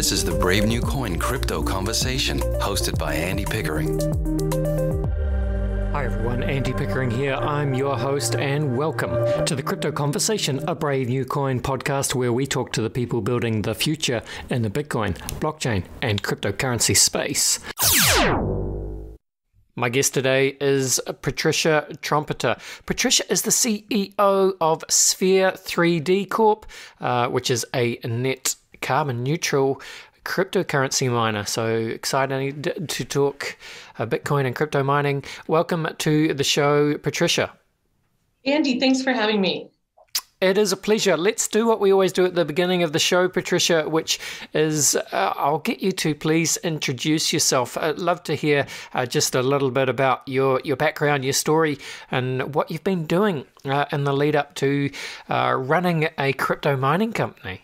This is the Brave New Coin Crypto Conversation, hosted by Andy Pickering. Hi everyone, Andy Pickering here. I'm your host and welcome to the Crypto Conversation, a Brave New Coin podcast where we talk to the people building the future in the Bitcoin, blockchain and cryptocurrency space. My guest today is Patricia Trompeter. Patricia is the CEO of Sphere 3D Corp, which is a net carbon neutral cryptocurrency miner. So exciting to talk Bitcoin and crypto mining. Welcome to the show, Patricia. Andy, thanks for having me. It is a pleasure. Let's do what we always do at the beginning of the show, Patricia, which is I'll get you to please introduce yourself. I'd love to hear just a little bit about your background, your story, and what you've been doing in the lead up to running a crypto mining company.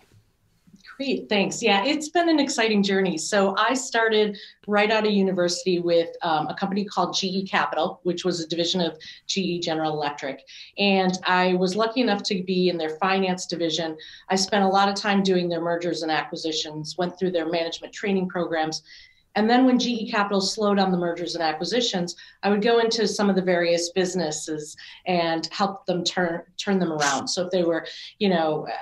Great, thanks. Yeah, it's been an exciting journey. So I started right out of university with a company called GE Capital, which was a division of GE General Electric. And I was lucky enough to be in their finance division. I spent a lot of time doing their mergers and acquisitions, went through their management training programs. And then when GE Capital slowed on the mergers and acquisitions, I would go into some of the various businesses and help them turn them around. So if they were,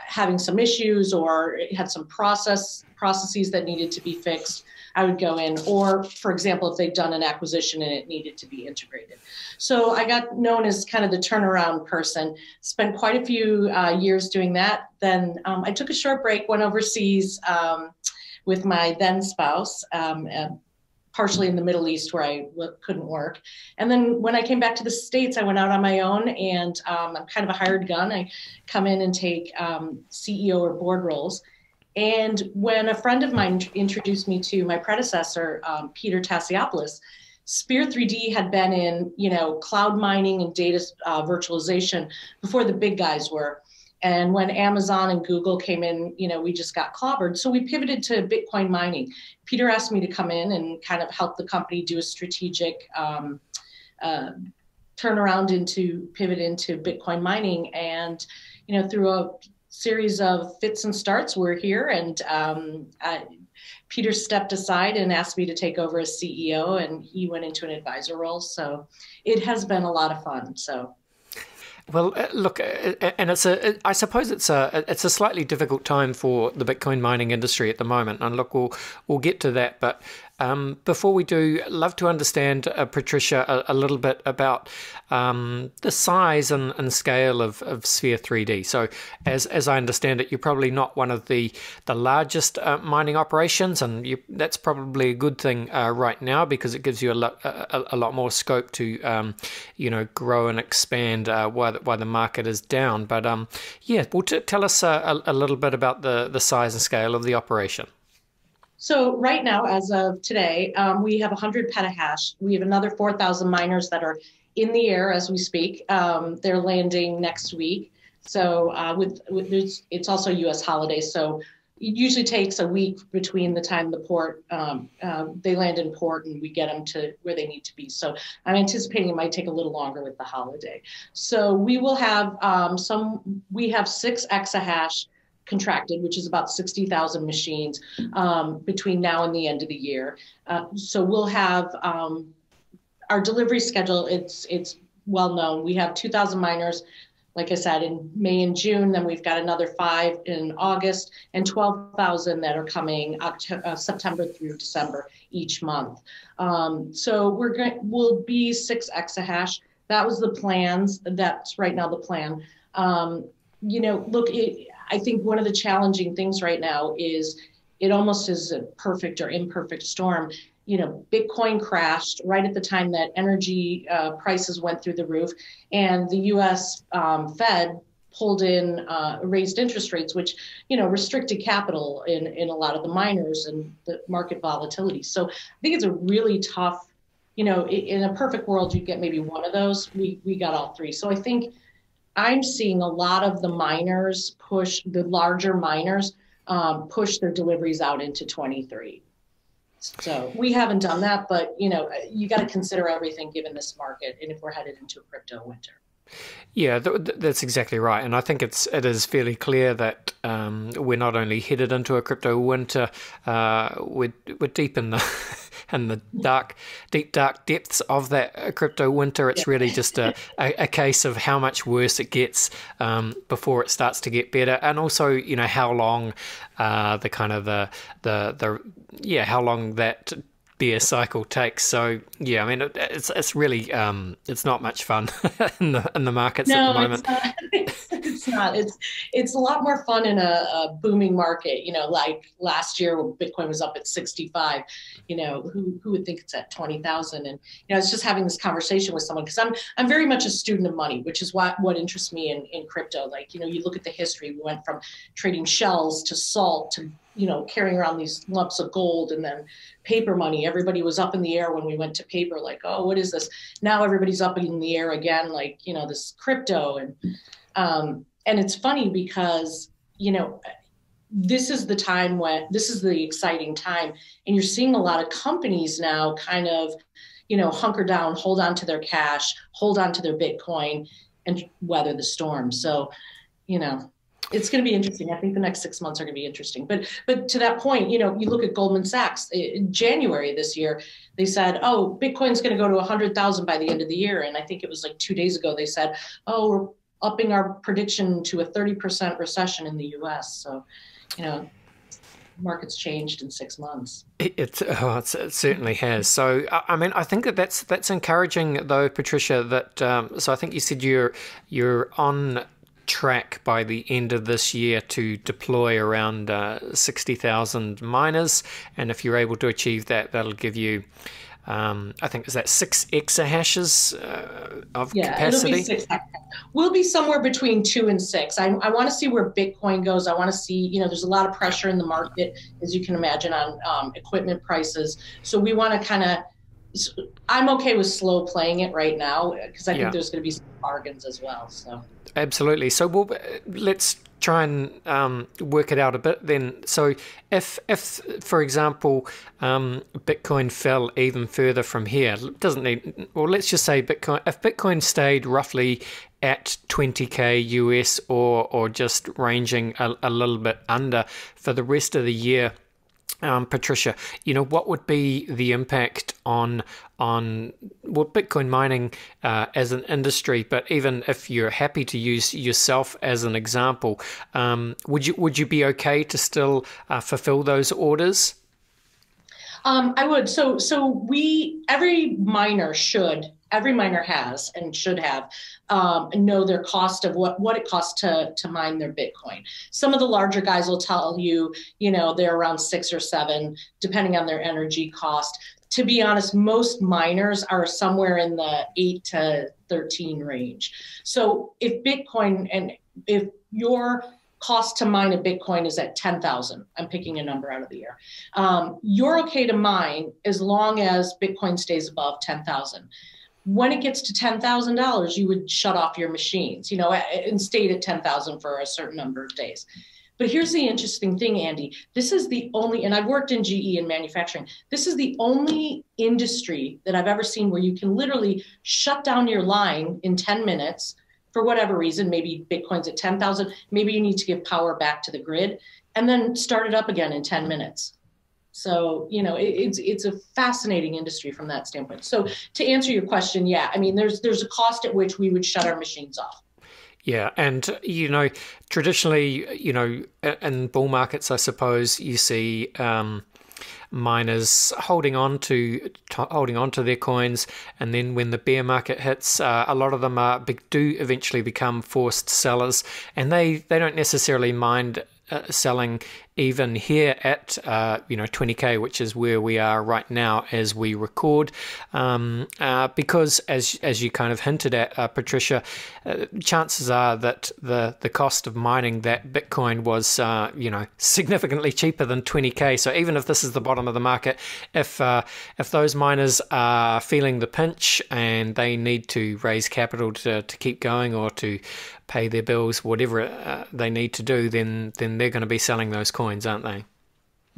having some issues or had some processes that needed to be fixed, I would go in. Or, for example, if they'd done an acquisition and it needed to be integrated. So I got known as kind of the turnaround person, spent quite a few years doing that. Then I took a short break, went overseas, with my then spouse, partially in the Middle East where I couldn't work. And then when I came back to the States, I went out on my own and I'm kind of a hired gun. I come in and take CEO or board roles. And when a friend of mine introduced me to my predecessor, Peter Tassiopoulos, Sphere 3D had been in, cloud mining and data virtualization before the big guys were. And when Amazon and Google came in, we just got clobbered. So we pivoted to Bitcoin mining. Peter asked me to come in and kind of help the company do a strategic turnaround pivot into Bitcoin mining. And, through a series of fits and starts, we're here. And Peter stepped aside and asked me to take over as CEO, and he went into an advisor role. So it has been a lot of fun. Well, look, and I suppose it's a slightly difficult time for the Bitcoin mining industry at the moment. And look, we'll get to that. But before we do, I'd love to understand, Patricia, a little bit about the size and scale of Sphere 3D. So, as I understand it, you're probably not one of the largest mining operations, and that's probably a good thing right now because it gives you a lot more scope to grow and expand while the market is down. But tell us a little bit about the size and scale of the operation. So right now, as of today, we have 100 petahash. We have another 4,000 miners that are in the air as we speak. They're landing next week. So it's also U.S. holiday. So it usually takes a week between the time the port they land in port and we get them to where they need to be. So I'm anticipating it might take a little longer with the holiday. So we will have we have 6 exahash contracted, which is about 60,000 machines between now and the end of the year. So we'll have our delivery schedule. It's well known. We have 2,000 miners, like I said, in May and June. Then we've got another 5 in August and 12,000 that are coming September through December each month. So we'll be 6 exahash. That was the plans. That's right now the plan. I think one of the challenging things right now is it almost is a perfect or imperfect storm. Bitcoin crashed right at the time that energy prices went through the roof, and the U.S. Fed pulled in raised interest rates, which restricted capital in a lot of the miners and the market volatility. So I think it's a really tough. In a perfect world, you'd get maybe one of those. We got all 3. So I think I'm seeing a lot of the miners the larger miners push their deliveries out into 23. So we haven't done that, but you got to consider everything given this market and if we're headed into a crypto winter. Yeah, that's exactly right, and I think it is fairly clear that we're not only headed into a crypto winter, we're deep in the in the deep dark depths of that crypto winter. It's really just a case of how much worse it gets before it starts to get better, and also how long the kind of the how long that beer cycle takes. So yeah, I mean it's really it's not much fun in the markets at the moment. It's not. It's a lot more fun in a booming market. Like last year when Bitcoin was up at 65. Who would think it's at 20,000? And I was just having this conversation with someone because I'm very much a student of money, which is what interests me in crypto. Like you look at the history. We went from trading shells to salt to carrying around these lumps of gold and then paper money. Everybody was up in the air when we went to paper, like, oh, what is this? Now everybody's up in the air again, like, this crypto. And it's funny because, this is the time this is the exciting time. And you're seeing a lot of companies now kind of, hunker down, hold on to their cash, hold on to their Bitcoin and weather the storm. So, it's going to be interesting. I think the next 6 months are going to be interesting. But to that point, you look at Goldman Sachs in January this year, they said, oh, Bitcoin's going to go to 100,000 by the end of the year. And I think it was like 2 days ago, they said, oh, we're upping our prediction to a 30% recession in the US. So, market's changed in 6 months. It certainly has. So, I mean, I think that's encouraging though, Patricia, that, so I think you said you're on track by the end of this year to deploy around 60,000 miners, and if you're able to achieve that, that'll give you I think is that 6 exahashes of capacity. It'll be 6. We'll be somewhere between 2 and 6. I want to see where Bitcoin goes. I want to see, there's a lot of pressure in the market, as you can imagine, on equipment prices. So we want to kind of, I'm okay with slow playing it right now because I think there's going to be some bargains as well. So absolutely. So let's try and work it out a bit then. So if for example, Bitcoin fell even further from here, doesn't need, or let's just say if Bitcoin stayed roughly at 20K US or just ranging a little bit under for the rest of the year, Patricia, what would be the impact on Bitcoin mining as an industry? But even if you're happy to use yourself as an example, would you be okay to still fulfill those orders? I would. So every miner has and should have know their cost of what it costs to mine their Bitcoin. Some of the larger guys will tell you, they're around 6 or 7, depending on their energy cost. To be honest, most miners are somewhere in the 8 to 13 range. So if your cost to mine a Bitcoin is at 10,000, I'm picking a number out of the air, you're okay to mine as long as Bitcoin stays above 10,000. When it gets to $10,000, you would shut off your machines, and stay at 10,000 for a certain number of days. But here's the interesting thing, Andy. This is the only, and I've worked in GE in manufacturing, this is the only industry that I've ever seen where you can literally shut down your line in 10 minutes for whatever reason. Maybe Bitcoin's at 10,000, maybe you need to give power back to the grid, and then start it up again in 10 minutes. So, it's a fascinating industry from that standpoint. So to answer your question, I mean, there's a cost at which we would shut our machines off. Yeah, and traditionally, in bull markets, I suppose you see miners holding on to their coins, and then when the bear market hits, a lot of them do eventually become forced sellers, and they don't necessarily mind selling even here at 20K, which is where we are right now as we record, because as you kind of hinted at, Patricia, chances are that the cost of mining that Bitcoin was significantly cheaper than 20K. So even if this is the bottom of the market, if those miners are feeling the pinch and they need to raise capital to keep going or to pay their bills, whatever they need to do, then they're going to be selling those coins, aren't they?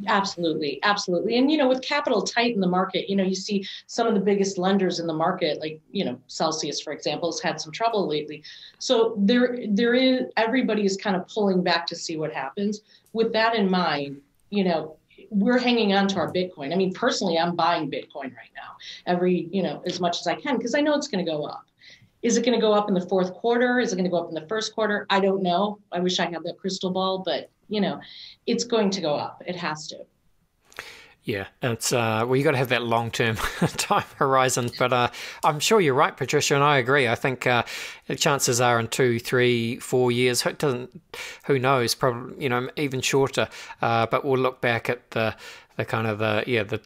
Absolutely, absolutely. And, with capital tight in the market, you see some of the biggest lenders in the market, like, Celsius, for example, has had some trouble lately. So everybody is kind of pulling back to see what happens. With that in mind, we're hanging on to our Bitcoin. I mean, personally, I'm buying Bitcoin right now, as much as I can, because I know it's going to go up. Is it going to go up in the fourth quarter? Is it going to go up in the first quarter? I don't know. I wish I had that crystal ball, but it's going to go up. It has to. Yeah, it's well, you got to have that long-term time horizon. But I'm sure you're right, Patricia, and I agree. I think the chances are in 2, 3, 4 years, who knows? Probably, even shorter. But we'll look back at the kind of the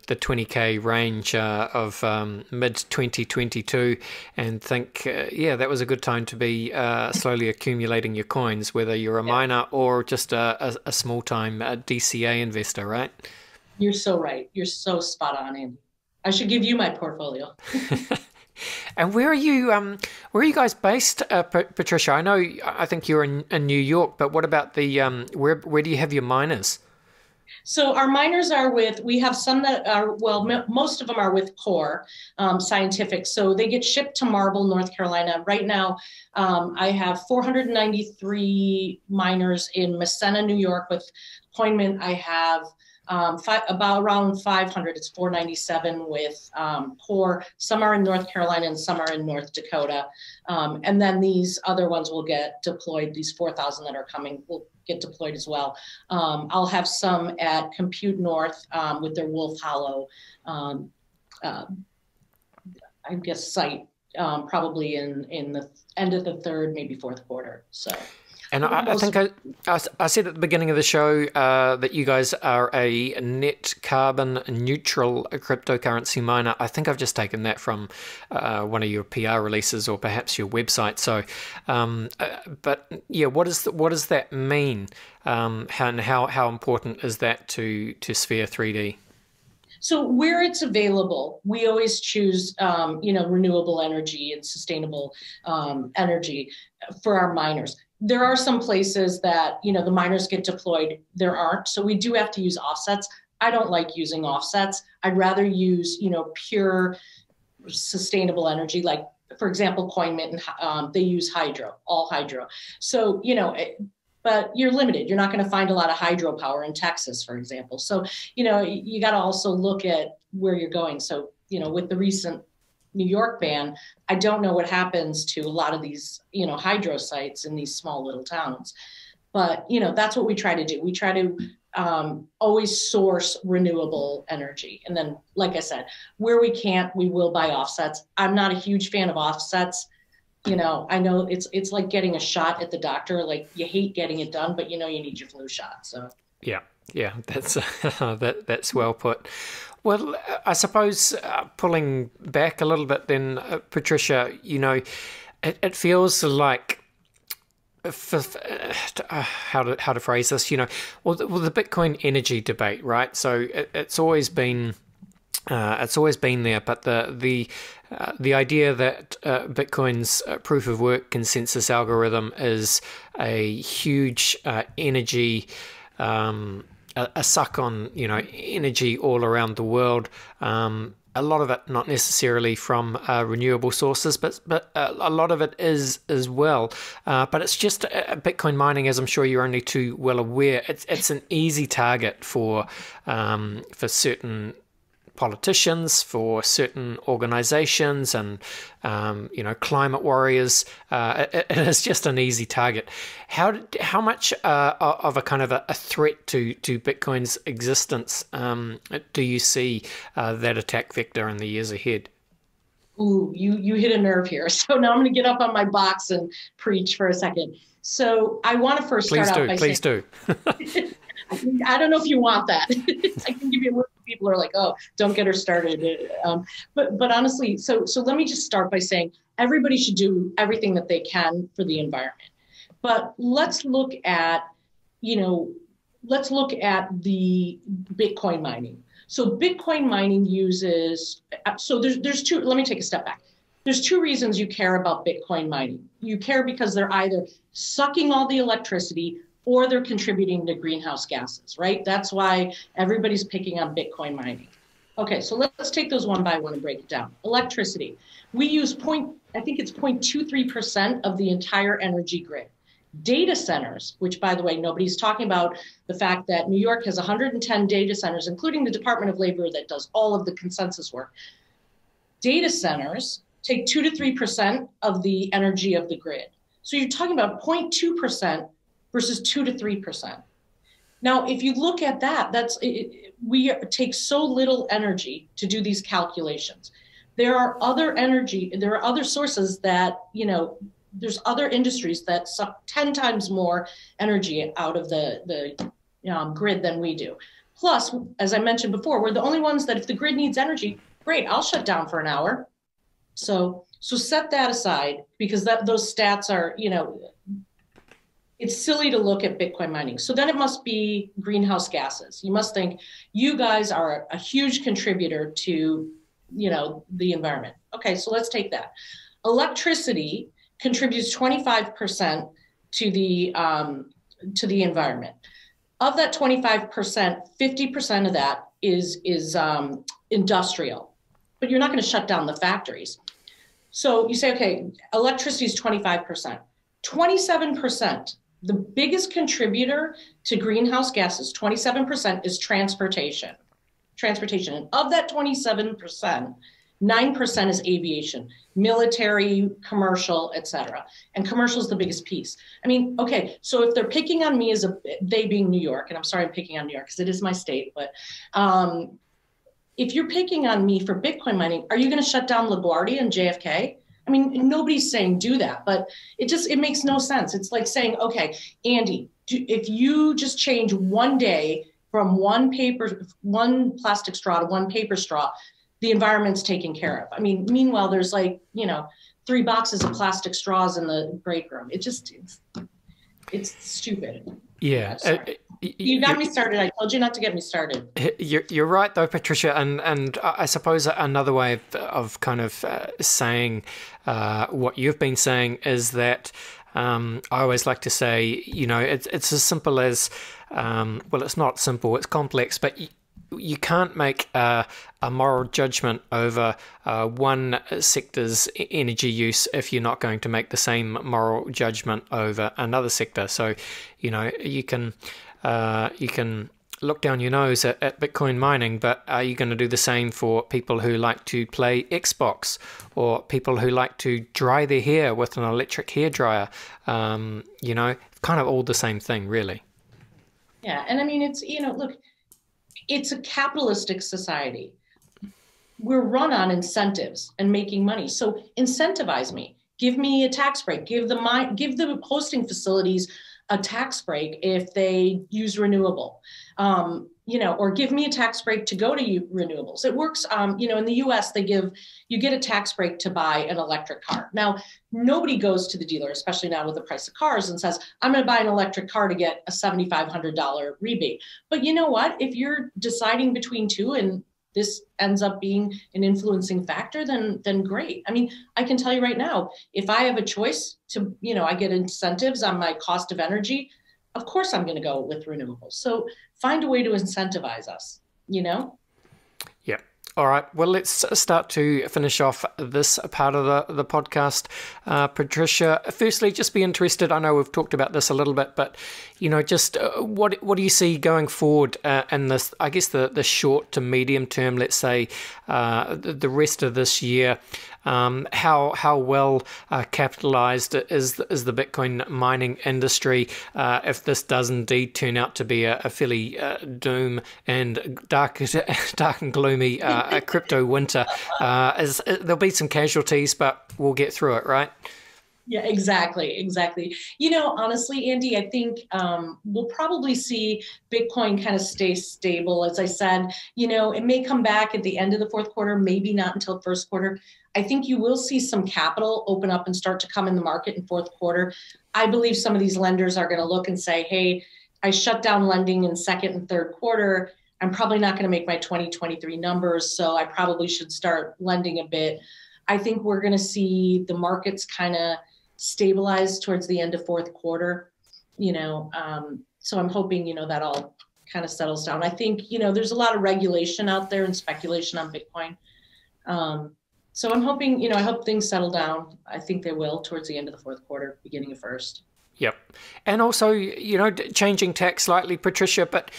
20K range of mid 2022 and think, that was a good time to be slowly accumulating your coins, whether you're a miner or just a small-time DCA investor, right? You're so right. You're so spot on, Andy. I should give you my portfolio. And where are you guys based, Patricia? I think you're in New York, but what about the where do you have your miners? So our miners we have some that are, most of them are with Corp Scientific. So they get shipped to Marble, North Carolina. Right now, I have 493 miners in Massena, New York with Coinmint. I have about around 500. It's 497 with Corp. Some are in North Carolina and some are in North Dakota. And then these other ones will get deployed. These 4,000 that are coming will get deployed as well. I'll have some at Compute North with their Wolf Hollow, I guess, site, probably in the end of the third, maybe fourth quarter. So. And I think I said at the beginning of the show that you guys are a net carbon neutral cryptocurrency miner. I think I've just taken that from one of your PR releases or perhaps your website. So, but yeah, what does that mean? And how important is that to Sphere 3D? So where it's available, we always choose, renewable energy and sustainable energy for our miners. There are some places that, the miners get deployed. There aren't. So we do have to use offsets. I don't like using offsets. I'd rather use, pure sustainable energy. Like, for example, Coinmint, they use all hydro. So, but you're limited. You're not going to find a lot of hydropower in Texas, for example. So, you got to also look at where you're going. So, with the recent New York ban, I don't know what happens to a lot of these, hydro sites in these small little towns. But, that's what we try to do. We try to always source renewable energy. And then, like I said, where we can't, we will buy offsets. I'm not a huge fan of offsets. I know it's like getting a shot at the doctor. Like, you hate getting it done, but you need your flu shot. So yeah, that's that's well put. Well, I suppose pulling back a little bit then, Patricia, it feels like, how to phrase this, the Bitcoin energy debate, right? So it's always been there, but the idea that Bitcoin's proof of work consensus algorithm is a huge energy a suck on energy all around the world. A lot of it not necessarily from renewable sources, but a lot of it is as well. But it's just Bitcoin mining, as I'm sure you're only too well aware. It's an easy target for certain politicians, for certain organizations, and climate warriors. It is just an easy target. How much of a kind of a threat to Bitcoin's existence do you see that attack vector in the years ahead? Ooh, you hit a nerve here. So now I'm going to get up on my box and preach for a second. So I want to first start out by saying, please do. I don't know if you want that. I can give you a list of people who are like, oh, don't get her started. But honestly, so let me just start by saying everybody should do everything that they can for the environment. But let's look at the Bitcoin mining. So Bitcoin mining uses, so there's two, let me take a step back. There's two reasons you care about Bitcoin mining. You care because they're either sucking all the electricity or they're contributing to greenhouse gases, right? That's why everybody's picking on Bitcoin mining. Okay, so let's take those one by one and break it down. Electricity. We use I think it's 0.23% of the entire energy grid. Data centers, which by the way, nobody's talking about the fact that New York has 110 data centers, including the Department of Labor that does all of the consensus work. Data centers take 2 to 3% of the energy of the grid. So you're talking about 0.2% versus 2 to 3%. Now, if you look at that, we take so little energy to do these calculations. There are other sources that, there's other industries that suck 10 times more energy out of the grid than we do. Plus, as I mentioned before, we're the only ones that if the grid needs energy, great, I'll shut down for an hour. So set that aside, because those stats are, it's silly to look at Bitcoin mining. So then it must be greenhouse gases. You must think you guys are a huge contributor to, the environment. Okay, so let's take that. Electricity contributes 25% to the environment. Of that 25%, 50% of that is industrial, but you're not going to shut down the factories. So you say, okay, electricity is 25%. 27%, the biggest contributor to greenhouse gases, 27% is transportation. And of that 27%, 9% is aviation, military, commercial, et cetera. And commercial is the biggest piece. I mean, okay, so if they're picking on me they being New York, and I'm sorry I'm picking on New York because it is my state, but if you're picking on me for Bitcoin mining, are you going to shut down LaGuardia and JFK? I mean, nobody's saying do that, but it makes no sense. It's like saying, okay, Andy, if you just change one day from one plastic straw to one paper straw, the environment's taken care of. I mean, meanwhile, there's 3 boxes of plastic straws in the break room. It's stupid. Yeah. You got me started. I told you not to get me started. You're right, though, Patricia. And I suppose another way of kind of saying what you've been saying is that I always like to say, it's as simple as, well, it's not simple, it's complex, but you can't make a moral judgment over one sector's energy use if you're not going to make the same moral judgment over another sector. So, you can look down your nose at Bitcoin mining, but are you going to do the same for people who like to play Xbox or people who like to dry their hair with an electric hairdryer? Kind of all the same thing, really. Yeah, and I mean, it's, look, it's a capitalistic society. We're run on incentives and making money. So incentivize me. Give me a tax break. Give the hosting facilities a tax break if they use renewable. Or give me a tax break to go to renewables. It works. In the US, you get a tax break to buy an electric car. Now, nobody goes to the dealer, especially now with the price of cars, and says, I'm going to buy an electric car to get a $7,500 rebate. But you know what? If you're deciding between two and this ends up being an influencing factor, then great. I mean, I can tell you right now, if I have a choice to, I get incentives on my cost of energy, of course I'm going to go with renewables. So find a way to incentivize us, Yeah. All right. Well, let's start to finish off this part of the podcast. Patricia, firstly, just be interested. I know we've talked about this a little bit, but just what do you see going forward in this? I guess the short to medium term. Let's say the rest of this year. How well capitalized is the Bitcoin mining industry if this does indeed turn out to be a fairly doom and dark and gloomy crypto winter? There'll be some casualties, but we'll get through it, right? Yeah, exactly. Honestly, Andy, I think we'll probably see Bitcoin kind of stay stable. As I said, it may come back at the end of the fourth quarter, maybe not until first quarter. I think you will see some capital open up and start to come in the market in fourth quarter. I believe some of these lenders are going to look and say, hey, I shut down lending in second and third quarter. I'm probably not going to make my 2023 numbers, so I probably should start lending a bit. I think we're going to see the markets kind of stabilize towards the end of fourth quarter. So I'm hoping, that all kind of settles down. I think, there's a lot of regulation out there and speculation on Bitcoin. So I'm hoping, I hope things settle down. I think they will towards the end of the fourth quarter, beginning of first. Yep. And also, changing tack slightly, Patricia, but,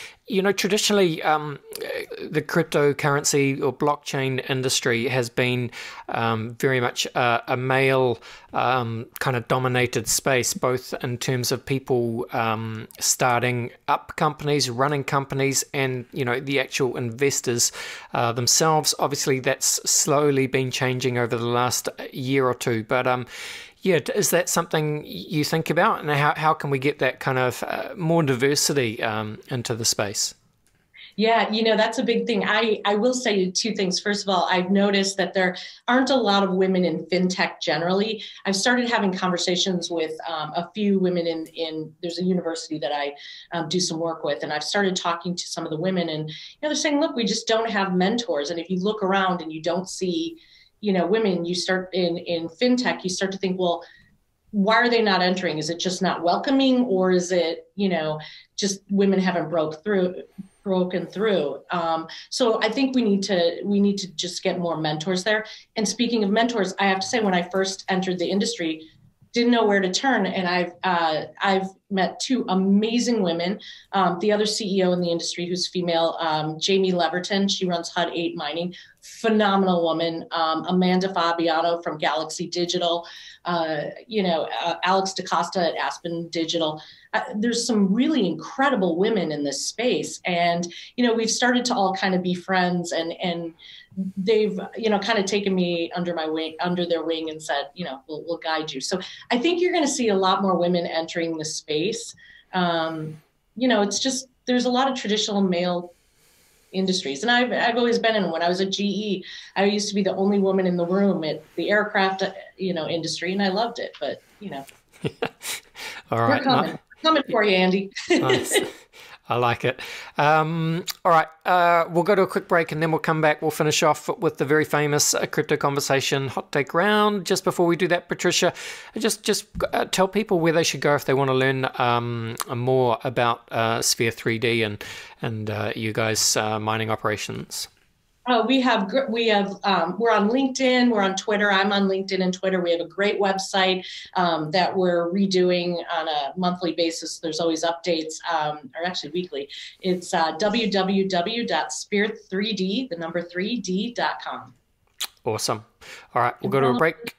traditionally the cryptocurrency or blockchain industry has been very much a male kind of dominated space, both in terms of people starting up companies, running companies, and, the actual investors themselves. Obviously, that's slowly been changing over the last year or two, but yeah, is that something you think about, and how can we get that kind of more diversity into the space? Yeah, that's a big thing. I will say two things. First of all, I've noticed that there aren't a lot of women in fintech generally. I've started having conversations with a few women there's a university that I do some work with, and I've started talking to some of the women, and they're saying, look, we just don't have mentors. And if you look around and you don't see women, you start in fintech, you start to think, well, why are they not entering? Is it just not welcoming, or is it, just women haven't broken through? So I think we need to just get more mentors there. And speaking of mentors, I have to say, when I first entered the industry, didn't know where to turn. And I've met two amazing women. The other CEO in the industry, who's female, Jamie Leverton, she runs HUD-8 Mining, phenomenal woman. Amanda Fabiano from Galaxy Digital, Alex DaCosta at Aspen Digital. There's some really incredible women in this space. And, we've started to all kind of be friends, and they've, kind of taken me under their wing and said, we'll guide you. So I think you're going to see a lot more women entering the space. It's just, there's a lot of traditional male industries. And I've always been in. When I was at GE, I used to be the only woman in the room at the aircraft, industry, and I loved it. But, All right. We're coming for you, Andy. Nice. I like it. All right, we'll go to a quick break, and then we'll come back. We'll finish off with the very famous Crypto Conversation hot take round. Just before we do that, Patricia, just tell people where they should go if they want to learn more about Sphere 3D and you guys mining operations. We're on LinkedIn, we're on Twitter. I'm on LinkedIn and Twitter. We have a great website that we're redoing on a monthly basis. There's always updates, or actually weekly. It's www.sphere3d, the number 3d.com. Awesome. All right, we'll go to a break,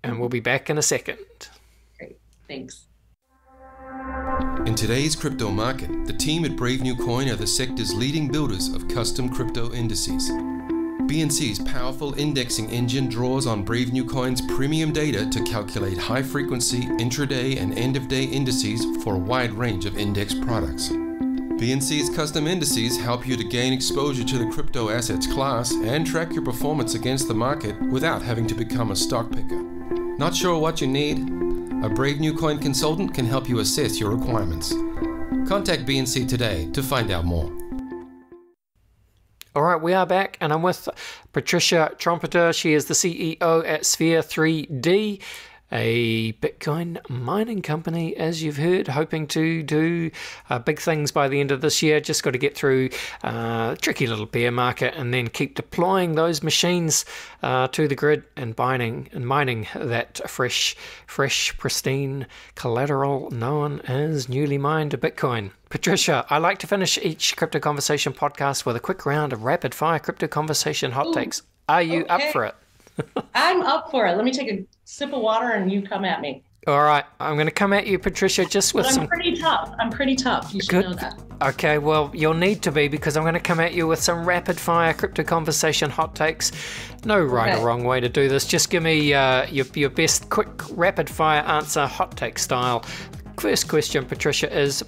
and we'll be back in a second. Great, thanks. In today's crypto market, the team at Brave New Coin are the sector's leading builders of custom crypto indices. BNC's powerful indexing engine draws on Brave New Coin's premium data to calculate high-frequency intraday and end-of-day indices for a wide range of index products. BNC's custom indices help you to gain exposure to the crypto assets class and track your performance against the market without having to become a stock picker. Not sure what you need? A Brave New Coin consultant can help you assess your requirements. Contact BNC today to find out more. All right, we are back, and I'm with Patricia Trompeter. She is the CEO at Sphere 3D, a Bitcoin mining company, as you've heard, hoping to do big things by the end of this year. Just got to get through a tricky little bear market and then keep deploying those machines to the grid and mining that fresh, pristine collateral known as newly mined Bitcoin. Patricia, I like to finish each Crypto Conversation podcast with a quick round of rapid-fire Crypto Conversation hot takes. Are you up for it? I'm up for it. Let me take a sip of water and you come at me. All right. I'm going to come at you, Patricia, just with some... I'm pretty tough. You should know that. Okay, well, you'll need to be, because I'm going to come at you with some rapid-fire Crypto Conversation hot takes. No right or wrong way to do this. Just give me your best quick rapid-fire answer, hot take style. First question, Patricia, is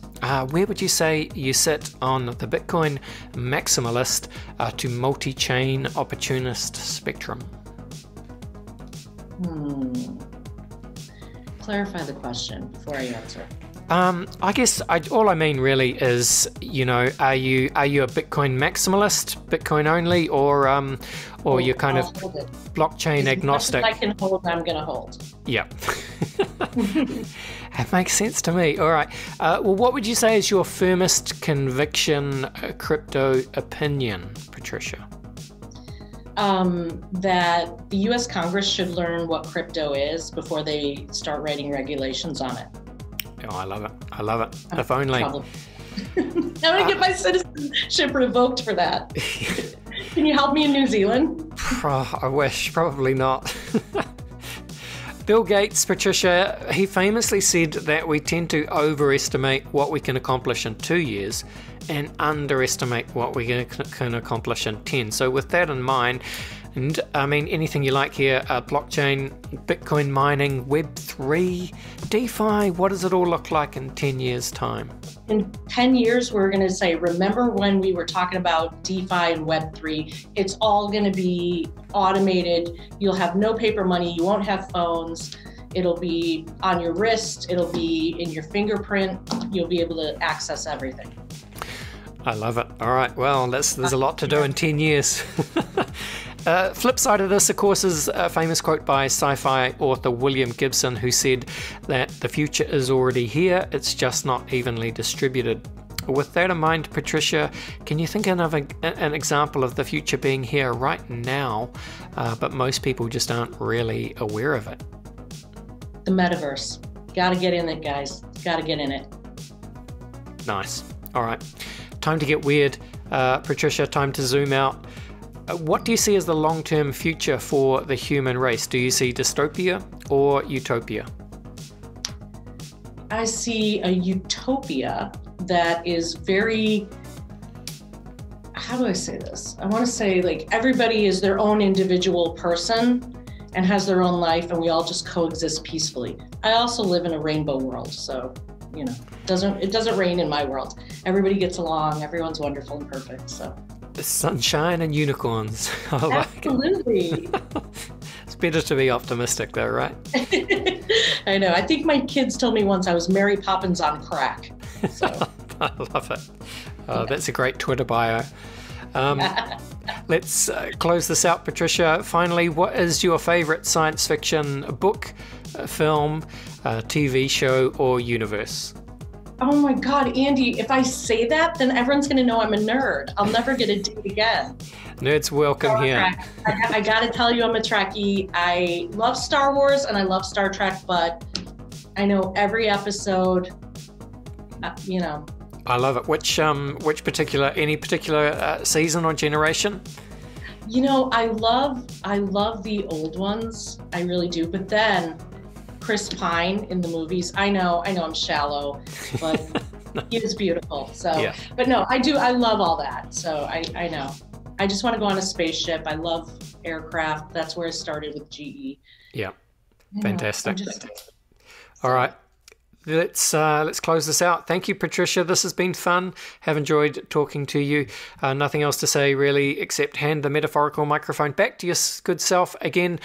where would you say you sit on the Bitcoin maximalist to multi-chain opportunist spectrum? Clarify the question before I answer. I guess all I mean really is, are you a Bitcoin maximalist, Bitcoin only, or you're kind of blockchain agnostic? If I can hold, I'm going to hold. Yeah. That makes sense to me. All right. Well, what would you say is your firmest conviction crypto opinion, Patricia? That the U.S. Congress should learn what crypto is before they start writing regulations on it. Oh, I love it. I love it. If only. I'm going to get my citizenship revoked for that. Can you help me in New Zealand? I wish. Probably not. Bill Gates, Patricia, he famously said that we tend to overestimate what we can accomplish in 2 years and underestimate what we can accomplish in 10. So with that in mind, and I mean, anything you like here, blockchain, Bitcoin mining, Web3, DeFi, what does it all look like in 10 years' time? In 10 years, we're going to say, remember when we were talking about DeFi and Web3, it's all going to be automated. You'll have no paper money. You won't have phones. It'll be on your wrist. It'll be in your fingerprint. You'll be able to access everything. I love it. All right. Well, there's a lot to do in 10 years. Flip side of this, of course, is a famous quote by sci-fi author William Gibson, who said that the future is already here, it's just not evenly distributed. With that in mind, Patricia, can you think of an example of the future being here right now, but most people just aren't really aware of it? The metaverse. Got to get in it, guys. Got to get in it. Nice. All right. Time to get weird. Patricia, time to zoom out. What do you see as the long-term future for the human race? Do you see dystopia or utopia? I see a utopia that is very, how do I say this? I want to say like everybody is their own individual person and has their own life, and we all just coexist peacefully. I also live in a rainbow world, so you know, it doesn't rain in my world. Everybody gets along, everyone's wonderful and perfect. So sunshine and unicorns. I like absolutely. It's better to be optimistic though, right? I know. I think my kids told me once I was Mary Poppins on crack. So. I love it. That's a great Twitter bio. Let's close this out, Patricia. Finally, what is your favorite science fiction book, film, TV show, or universe? Oh my God, Andy, if I say that, then everyone's going to know I'm a nerd. I'll never get a date again. Nerds welcome here. I got to tell you, I'm a Trekkie. I love Star Wars and I love Star Trek, but I know every episode, you know. I love it. Which particular season or generation? You know, I love the old ones. I really do. But then Chris Pine in the movies. I know I'm shallow, but he is beautiful. So, yeah. But no, I do. I love all that. So I know. I just want to go on a spaceship. I love aircraft. That's where I started with GE. Yeah, fantastic. All right. Let's close this out. Thank you, Patricia. This has been fun. Have enjoyed talking to you. Nothing else to say really, except hand the metaphorical microphone back to your good self again.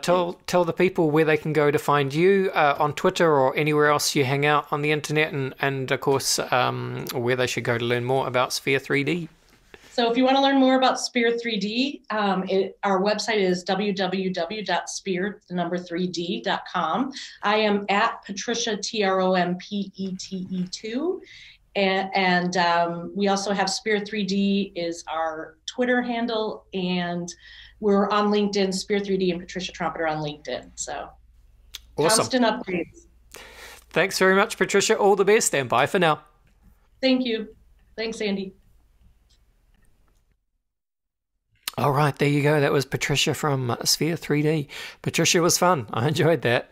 Tell the people where they can go to find you on Twitter or anywhere else you hang out on the internet, and of course where they should go to learn more about Sphere 3D. So if you want to learn more about Sphere 3D, our website is www.sphere3d.com. I am at Patricia Trompete2, and we also have Sphere 3D is our Twitter handle, and we're on LinkedIn. Sphere 3D and Patricia Trompeter on LinkedIn. So awesome. Constant updates. Thanks very much, Patricia. All the best, and bye for now. Thank you. Thanks, Andy. All right, there you go. That was Patricia from Sphere 3D. Patricia was fun. I enjoyed that.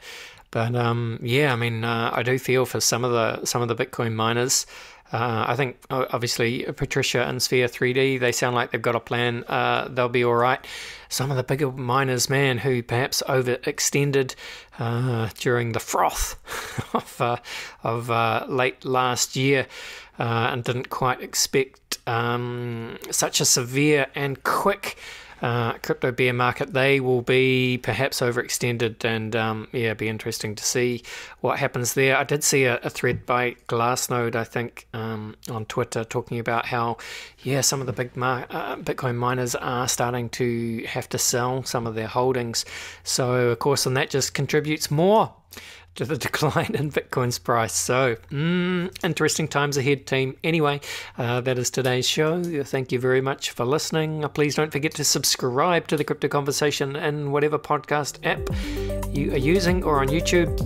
But yeah, I mean, I do feel for some of the Bitcoin miners. I think obviously Patricia and Sphere 3D, they sound like they've got a plan. They'll be all right. Some of the bigger miners, man, who perhaps overextended during the froth of late last year and didn't quite expect such a severe and quick crypto bear market. They will be perhaps overextended, and yeah, be interesting to see what happens there. I did see a thread by Glassnode, I think, on Twitter, talking about how, yeah, some of the big Bitcoin miners are starting to have to sell some of their holdings. So of course, and that just contributes more to the decline in Bitcoin's price. So, interesting times ahead, team. Anyway, that is today's show. Thank you very much for listening. Please don't forget to subscribe to the Crypto Conversation in whatever podcast app you are using or on YouTube.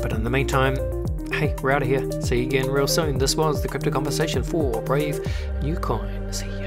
But in the meantime, hey, we're out of here. See you again real soon. This was the Crypto Conversation for Brave New Coin. See ya.